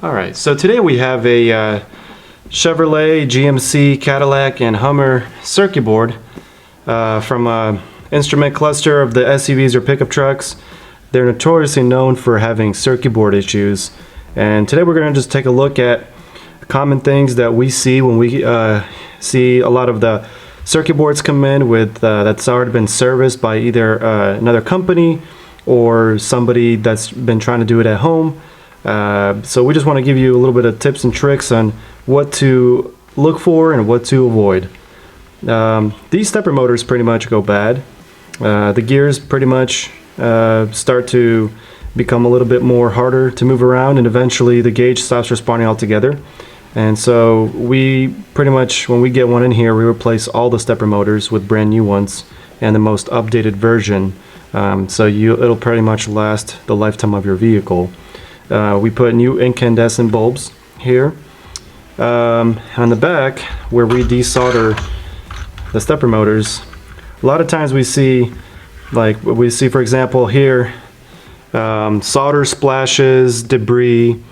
Alright, so today we have a Chevrolet, GMC, Cadillac, and Hummer circuit board from an instrument cluster of the SUVs or pickup trucks. They're notoriously known for having circuit board issues, and today we're going to just take a look at common things that we see when we see a lot of the circuit boards come in with that's already been serviced by either another company or somebody that's been trying to do it at home. So we just want to give you a little bit of tips and tricks on what to look for and what to avoid. These stepper motors pretty much go bad. The gears pretty much start to become a little bit more harder to move around, and eventually the gauge stops responding altogether. And so we pretty much, when we get one in here, we replace all the stepper motors with brand new ones and the most updated version. So it'll pretty much last the lifetime of your vehicle. We put new incandescent bulbs here. On the back, where we desolder the stepper motors, a lot of times we see, for example here, solder splashes, debris,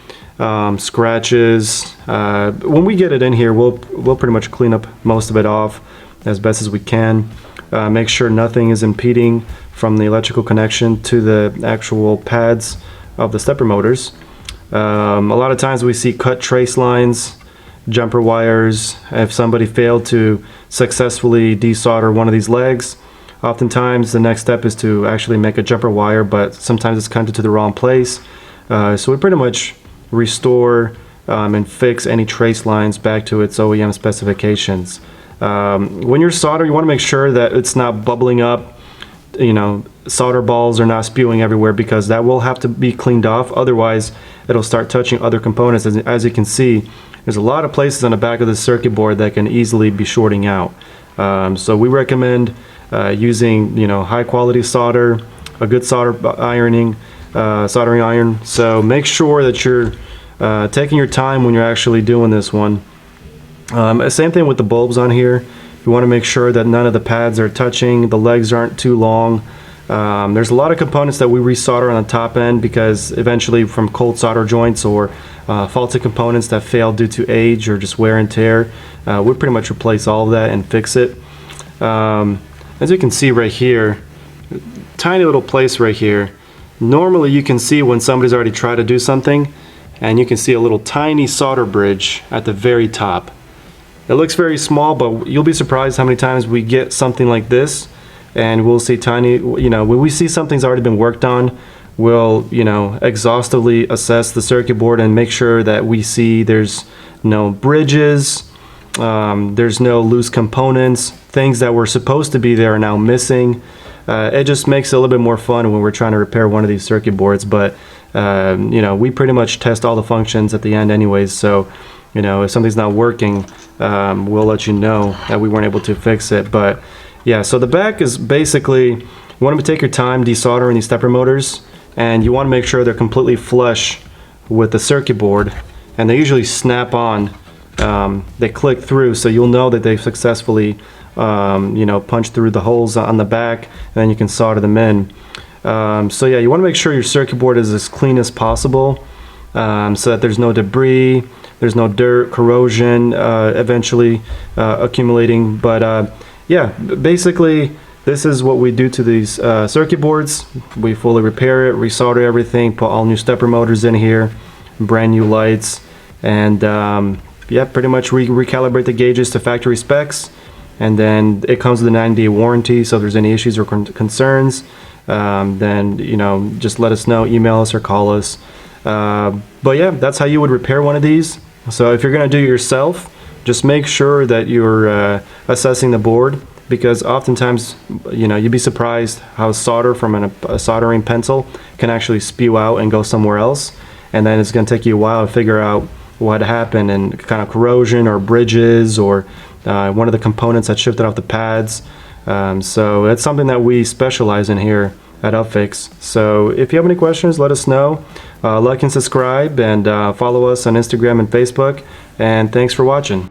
scratches. When we get it in here, we'll pretty much clean up most of it off as best as we can. Make sure nothing is impeding from the electrical connection to the actual pads of the stepper motors. A lot of times we see cut trace lines, jumper wires. If somebody failed to successfully desolder one of these legs, oftentimes the next step is to actually make a jumper wire, but sometimes it's connected to the wrong place. So we pretty much restore and fix any trace lines back to its OEM specifications. When you're soldering, you want to make sure that it's not bubbling up. Solder balls are not spewing everywhere, because that will have to be cleaned off. Otherwise, it'll start touching other components. As you can see, there's a lot of places on the back of the circuit board that can easily be shorting out. So we recommend using high quality solder, a good soldering iron. So make sure that you're taking your time when you're actually doing this one. Same thing with the bulbs on here. You want to make sure that none of the pads are touching, the legs aren't too long. There's a lot of components that we resolder on the top end, because eventually from cold solder joints or faulty components that fail due to age or just wear and tear, we pretty much replace all of that and fix it. As you can see right here, tiny little place right here. Normally you can see when somebody's already tried to do something, and you can see a little tiny solder bridge at the very top. It looks very small, but you'll be surprised how many times we get something like this, and we'll see tiny, when we see something's already been worked on, we'll, exhaustively assess the circuit board and make sure that we see there's no bridges, there's no loose components, things that were supposed to be there are now missing. It just makes it a little bit more fun when we're trying to repair one of these circuit boards, but we pretty much test all the functions at the end anyways, so if something's not working, we'll let you know that we weren't able to fix it. But yeah, so the back is basically, you want to take your time desoldering these stepper motors, and you want to make sure they're completely flush with the circuit board, and they usually snap on, they click through, so you'll know that they've successfully punched through the holes on the back, and then you can solder them in. So yeah, you want to make sure your circuit board is as clean as possible, so that there's no debris, there's no dirt, corrosion eventually accumulating. But yeah, basically this is what we do to these circuit boards. We fully repair it, resolder everything, put all new stepper motors in here, brand new lights, and yeah, pretty much recalibrate the gauges to factory specs. And then it comes with a 9-day warranty, so if there's any issues or concerns, then just let us know, email us or call us. But yeah, that's how you would repair one of these. So if you're going to do it yourself, just make sure that you're assessing the board, because oftentimes you'd be surprised how solder from a soldering pencil can actually spew out and go somewhere else, and then it's going to take you a while to figure out what happened, and kind of corrosion or bridges or one of the components that shifted off the pads. So it's something that we specialize in here at UpFix. So if you have any questions, let us know. Like and subscribe, and follow us on Instagram and Facebook. And thanks for watching.